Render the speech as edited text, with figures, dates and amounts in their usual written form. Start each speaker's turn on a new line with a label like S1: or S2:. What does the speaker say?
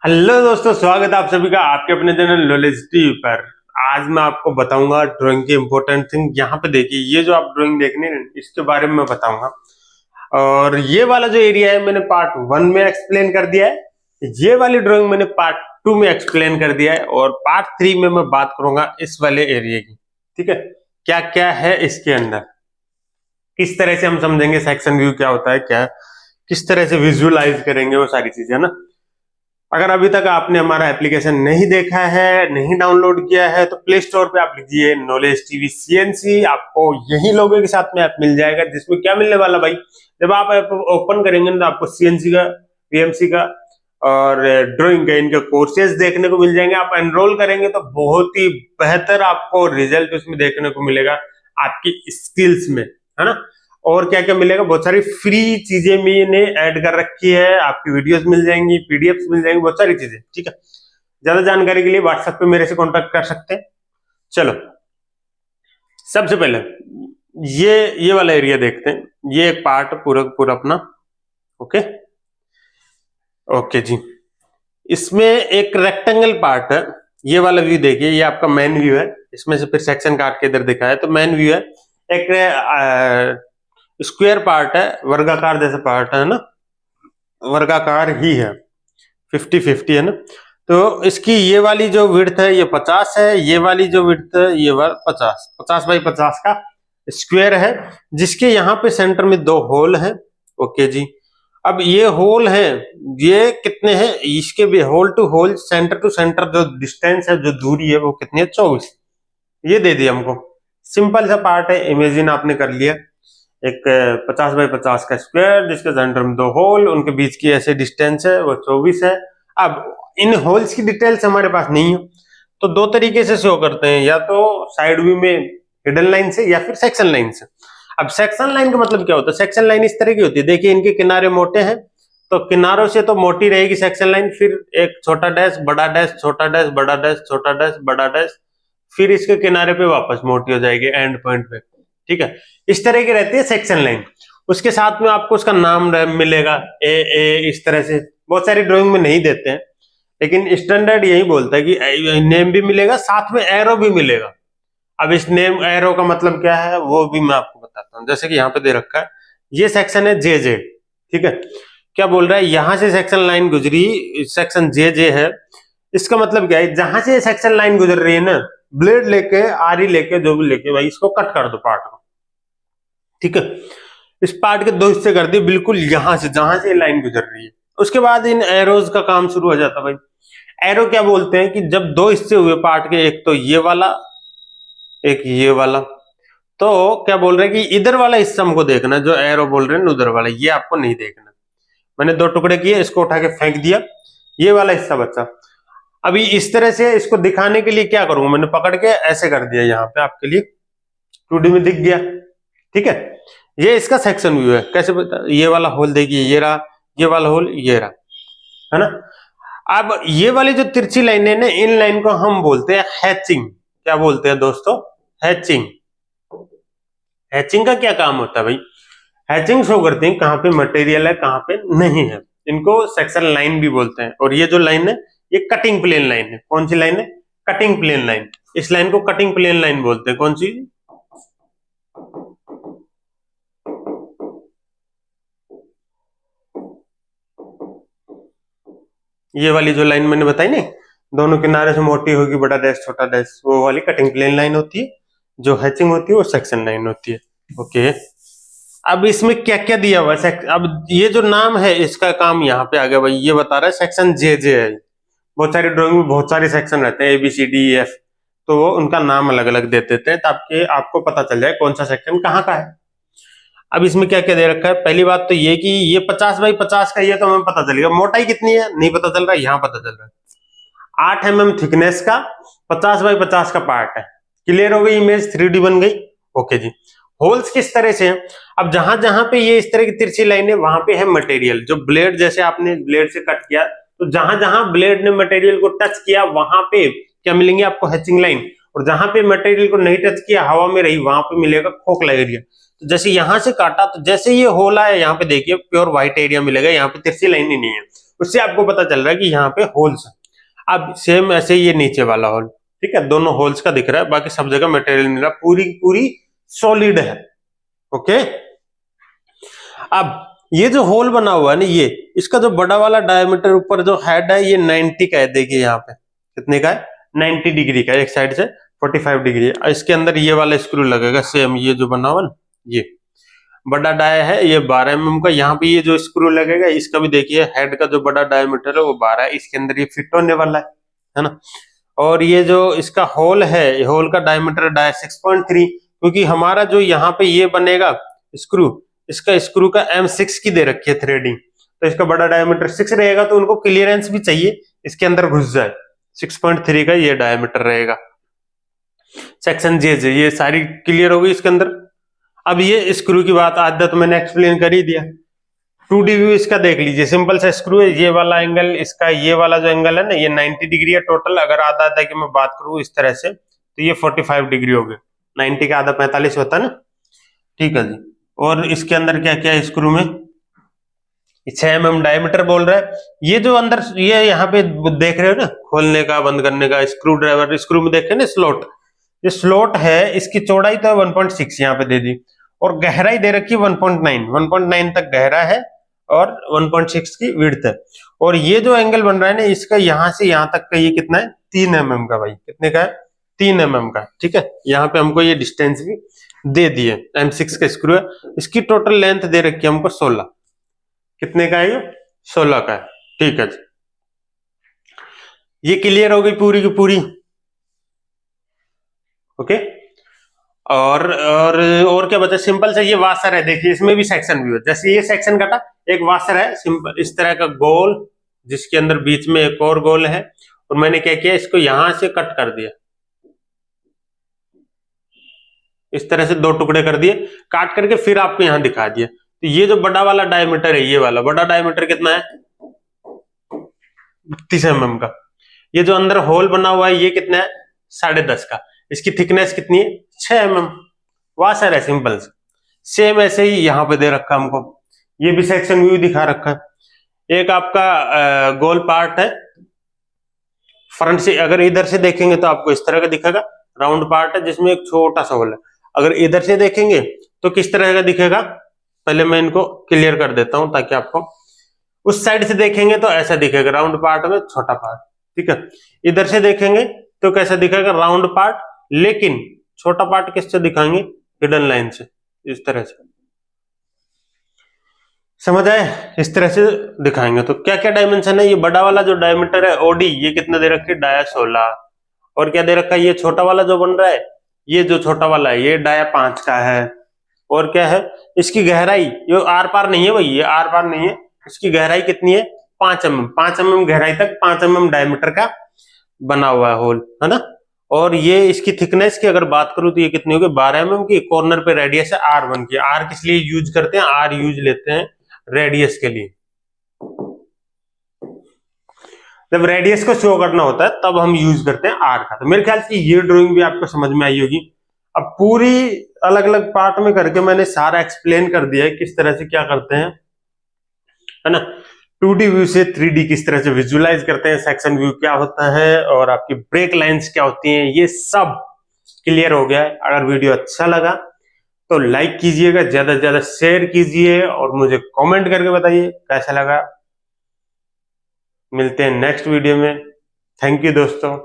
S1: Hello दोस्तों, स्वागत है आप सभी का आपके अपने चैनल नॉलेज टीवी पर। आज मैं आपको बताऊंगा ड्राइंग के इंपॉर्टेंट थिंग। यहाँ पे देखिए, ये जो आप ड्राइंग देख रहे हैं इसके बारे में मैं बताऊंगा। और ये वाला जो एरिया है मैंने पार्ट 1 में एक्सप्लेन कर दिया है। ये वाली ड्राइंग मैंने पार्ट 2 में एक्सप्लेन कर दिया है और पार्ट 3 में मैं बात करूंगा इस वाले एरिया की। ठीक है, क्या क्या है इसके अंदर, किस तरह से हम समझेंगे सेक्शन व्यू क्या होता है, क्या किस तरह से विजुअलाइज करेंगे, वो सारी चीजें है ना। अगर अभी तक आपने हमारा एप्लीकेशन नहीं देखा है, नहीं डाउनलोड किया है, तो प्ले स्टोर पे आप लिखिए नॉलेज टीवी सीएनसी। आपको यही लोगो के साथ में ऐप मिल जाएगा, जिसमें क्या मिलने वाला भाई, जब आप ऐप ओपन करेंगे तो आपको सीएनसी का, पीएमसी का और ड्राइंग का इनके कोर्सेज देखने को मिल जाएंगे। आप एनरोल करेंगे तो बहुत ही बेहतर आपको रिजल्ट उसमें देखने को मिलेगा आपकी स्किल्स में, है ना। और क्या क्या मिलेगा, बहुत सारी फ्री चीजें मैंने ऐड कर रखी है, आपकी वीडियोस मिल जाएंगी, पीडीएफ मिल जाएंगी, बहुत सारी चीजें। ठीक है, ज्यादा जानकारी के लिए व्हाट्सएप पे मेरे से कांटेक्ट कर सकते हैं। चलो, सबसे पहले ये वाला एरिया देखते हैं। ये एक पार्ट पूरा पूरा अपना। ओके ओके जी, इसमें एक रेक्टेंगल पार्ट है। ये वाला व्यू देखिए, ये आपका मेन व्यू है। इसमें से फिर सेक्शन काट के इधर दिखा है, तो मेन व्यू है। एक स्क्वायर पार्ट है, वर्गाकार जैसा पार्ट है ना, वर्गाकार ही है, 50-50 है ना। तो इसकी ये वाली जो विड्थ है ये 50 है, ये वाली जो विड्थ है ये 50 बाई 50 का स्क्वायर है, जिसके यहाँ पे सेंटर में 2 होल है। ओके जी, अब ये होल है, ये कितने हैं, इसके भी hole to hole, centre to centre जो डिस्टेंस है, जो दूरी है, वो कितनी है, 24। ये दे दिया हमको। सिंपल सा पार्ट है, इमेजिन आपने कर लिया। एक 50 बाई 50 का स्क्वायर, जिसके सेंटर में 2 होल, उनके बीच की ऐसे डिस्टेंस है वो 24 है। अब इन होल्स की डिटेल्स हमारे पास नहीं है, तो 2 तरीके से शो करते हैं, या तो साइड व्यू में हिडन लाइन से, या फिर सेक्शन लाइन से। अब सेक्शन लाइन का मतलब क्या होता है, सेक्शन लाइन इस तरह की होती है, देखिए इनके किनारे मोटे हैं, तो किनारों से तो मोटी रहेगी सेक्शन लाइन, फिर एक छोटा डैश, बड़ा डैश, छोटा डैश, बड़ा डैश, छोटा डैश, बड़ा डैश, फिर इसके किनारे पे वापस मोटी हो जाएगी एंड पॉइंट पे। ठीक है, इस तरह की रहती है सेक्शन लाइन। उसके साथ में आपको उसका नाम मिलेगा, ए इस तरह से। बहुत सारी ड्राइंग में नहीं देते हैं, लेकिन स्टैंडर्ड यही बोलता है कि नेम भी मिलेगा, साथ में एरो भी मिलेगा। अब इस नेम एरो का मतलब क्या है वो भी मैं आपको बताता हूँ। जैसे कि यहाँ पे दे रखा है, ये सेक्शन है जे जे। ठीक है, क्या बोल रहा है, यहां से सेक्शन लाइन गुजरी, सेक्शन जे जे है। इसका मतलब क्या है, जहां से सेक्शन लाइन गुजर रही है ना, ब्लेड लेके, आरी लेके, जो भी लेके भाई, इसको कट कर दो पार्ट को। ठीक है, इस पार्ट के 2 हिस्से कर दिए, बिल्कुल यहां से जहां से लाइन गुजर रही है। उसके बाद इन एरोज का काम शुरू हो जाता है भाई। एरो क्या बोलते हैं कि जब 2 हिस्से हुए पार्ट के, एक तो ये वाला, एक ये वाला, तो क्या बोल रहे हैं कि इधर वाला हिस्सा हमको देखना है, जो एरो बोल रहे हैं उधर वाला, ये आपको नहीं देखना। मैंने 2 टुकड़े किए, इसको उठा के फेंक दिया, ये वाला हिस्सा बचा। अभी इस तरह से इसको दिखाने के लिए क्या करूंगा, मैंने पकड़ के ऐसे कर दिया, यहाँ पे आपके लिए 2D में दिख गया। ठीक है, ये इसका सेक्शन व्यू है। कैसे बता, ये वाला होल देखिए, ये रहा, ये वाला होल ये रहा, है ना। अब ये वाली जो तिरछी लाइन है ना, इन लाइन को हम बोलते हैं हैचिंग। क्या बोलते हैं दोस्तों, हैचिंग। हैचिंग का क्या काम होता है भाई, हैचिंग शो करते हैं कहाँ पे मटेरियल है, कहाँ पे नहीं है। इनको सेक्शन लाइन भी बोलते हैं। और ये जो लाइन है, ये कटिंग प्लेन लाइन है। कौन सी लाइन है, कटिंग प्लेन लाइन। इस लाइन को कटिंग प्लेन लाइन बोलते हैं। कौन सी, ये वाली जो लाइन मैंने बताई नहीं, दोनों किनारे से मोटी होगी, बड़ा डैश छोटा डैश, वो वाली कटिंग प्लेन लाइन होती है। जो हैचिंग होती है वो सेक्शन लाइन होती है। ओके, अब इसमें क्या क्या दिया हुआ है, अब ये जो नाम है इसका काम यहाँ पे आ गया भाई। ये बता रहा है सेक्शन जे जे है। बहुत सारी ड्राइंग में बहुत सारे सेक्शन रहते हैं, ABCDEF, तो वो उनका नाम अलग अलग दे देते हैं, ताकि आपको पता चल जाए कौन सा सेक्शन कहाँ का है। अब इसमें क्या क्या दे रखा है, पहली बात तो ये कि ये 50 बाई 50 का, ये तो हमें पता चलेगा। मोटाई कितनी है नहीं पता चल रहा है, यहाँ पता चल रहा है 8 mm थिकनेस का 50 बाई 50 का पार्ट है। क्लियर हो गई, इमेज 3D बन गई। ओके जी, होल्स किस तरह से हैं, अब जहां जहां पे ये इस तरह की तिरछी लाइन है, वहां पे है मटेरियल। जो ब्लेड, जैसे आपने ब्लेड से कट किया, तो जहां जहां ब्लेड ने मटेरियल को टच किया, वहां पे क्या मिलेंगे आपको, हैचिंग लाइन। और जहां पे मटेरियल को नहीं टच किया, हवा में रही, वहां पे मिलेगा खोखला एरिया। तो जैसे यहां से काटा, तो जैसे ये होल आया, यहाँ पे देखिए प्योर व्हाइट एरिया मिलेगा, यहाँ पे तिरछी लाइन ही नहीं है। उससे आपको पता चल रहा है कि यहाँ पे होल्स है। अब सेम ऐसे ये नीचे वाला होल, ठीक है, दोनों होल्स का दिख रहा है, बाकी सब जगह मटेरियल मिल रहा है, पूरी पूरी सॉलिड है। ओके, अब ये जो होल बना हुआ है ना, ये इसका जो बड़ा वाला डायमीटर ऊपर जो हेड है, ये 90 का है। देखिए यहाँ पे कितने का है, 90 डिग्री का, एक साइड से 45 डिग्री है। इसके अंदर ये वाला स्क्रू लगेगा सेम, ये जो बना हुआ ना, ये बड़ा डाय है, ये 12 mm का। यहाँ पे ये जो स्क्रू लगेगा, इसका भी देखिए हेड का जो बड़ा डायमीटर है वो 12 है, इसके अंदर ये फिट होने वाला है ना। और ये जो इसका होल है, होल का डायमीटर डाय 6.3, क्योंकि हमारा जो यहाँ पे ये बनेगा स्क्रू, इसका स्क्रू का M6 की दे रखी है थ्रेडिंग, तो इसका बड़ा डायमीटर 6 रहेगा, तो उनको क्लियरेंस भी चाहिए इसके अंदर घुस जाए। 6.3 का ये डायमीटर रहेगा। सेक्शन जे ये सारी क्लियर हो गई इसके अंदर। अब ये स्क्रू की बात आज तो मैंने एक्सप्लेन कर ही दिया। 2D व्यू इसका देख लीजिए, सिंपल सा स्क्रू है, ये वाला एंगल इसका, ये वाला जो एंगल है ना, ये 90 डिग्री है टोटल। अगर आधा आधा की मैं बात करूं इस तरह से, तो ये 45 डिग्री हो गया। 90 का आधा 45 होता है ना, ठीक है जी। और इसके अंदर क्या क्या है स्क्रू में, 6 mm डायमीटर बोल रहा है। ये जो अंदर ये यहाँ पे देख रहे हो ना, खोलने का बंद करने का स्क्रू ड्राइवर, स्क्रू में देखे ना स्लॉट, ये स्लॉट है, इसकी चौड़ाई तो 1.6 यहाँ पे दे दी, और गहराई दे रखी 1.9 तक गहरा है, और 1.6 की विड्थ है। और ये जो एंगल बन रहा है ना, इसका यहाँ से यहाँ तक का ये कितना है, 3 mm का। भाई कितने का है, 3 mm का, ठीक है। यहाँ पे हमको ये डिस्टेंस भी दे दिए, M6 का स्क्रू है। इसकी टोटल लेंथ दे रखी है हमको 16। कितने का है ये, 16 का है, ठीक है जी। ये क्लियर हो गई पूरी की पूरी। ओके, और क्या बचा, सिंपल से ये वाशर है। देखिए इसमें भी सेक्शन भी है, जैसे ये सेक्शन कटा, एक वाशर है सिंपल इस तरह का गोल, जिसके अंदर बीच में एक और गोल है। और मैंने क्या किया, इसको यहां से कट कर दिया, इस तरह से 2 टुकड़े कर दिए, काट करके फिर आपको यहां दिखा दिया। तो ये जो बड़ा वाला डायमीटर है, ये वाला बड़ा डायमीटर कितना है, 32 mm का। ये जो अंदर होल बना हुआ है, ये कितना है, 10.5 का। इसकी थिकनेस कितनी है, 6 mm। वाशर है सिंपल से। सेम ऐसे ही यहाँ पे दे रखा हमको, ये भी सेक्शन व्यू दिखा रखा है। एक आपका गोल पार्ट है, फ्रंट से अगर इधर से देखेंगे तो आपको इस तरह का दिखेगा, राउंड पार्ट है जिसमें एक छोटा सा होल है। अगर इधर से देखेंगे तो किस तरह का दिखेगा, पहले मैं इनको क्लियर कर देता हूं ताकि आपको, उस साइड से देखेंगे तो ऐसा दिखेगा, राउंड पार्ट में छोटा पार्ट, ठीक है। इधर से देखेंगे तो कैसा दिखेगा, राउंड पार्ट, लेकिन छोटा पार्ट किससे दिखाएंगे, हिडन लाइन से, इस तरह से। समझ आए, इस तरह से दिखाएंगे। तो क्या क्या डायमेंशन है, ये बड़ा वाला जो डायमीटर है ओडी, ये कितना दे रखी है, डाया 16। और क्या दे रखा है, ये छोटा वाला जो बन रहा है, ये जो छोटा वाला है, ये डाया 5 का है। और क्या है, इसकी गहराई, ये आर पार नहीं है भाई, ये आर पार नहीं है, इसकी गहराई कितनी है, 5 mm। 5 mm गहराई तक 5 mm डायमीटर का बना हुआ है होल, है ना। और ये इसकी थिकनेस की अगर बात करूं तो ये कितनी होगी, 12 mm की। कॉर्नर पे रेडियस है R1 की। आर किस लिए यूज करते हैं, आर यूज लेते हैं रेडियस के लिए। जब रेडियस को शो करना होता है तब हम यूज करते हैं आर का। तो मेरे ख्याल से ये ड्राइंग भी आपको समझ में आई होगी। अब पूरी अलग अलग पार्ट में करके मैंने सारा एक्सप्लेन कर दिया है किस तरह से क्या करते हैं, है ना। 2D व्यू से 3D किस तरह से विजुअलाइज करते हैं, सेक्शन व्यू क्या होता है, और आपकी ब्रेक लाइंस क्या होती हैं, ये सब क्लियर हो गया है। अगर वीडियो अच्छा लगा तो लाइक कीजिएगा, ज्यादा से ज्यादा शेयर कीजिए, और मुझे कमेंट करके बताइए कैसा लगा। मिलते हैं नेक्स्ट वीडियो में। थैंक यू दोस्तों।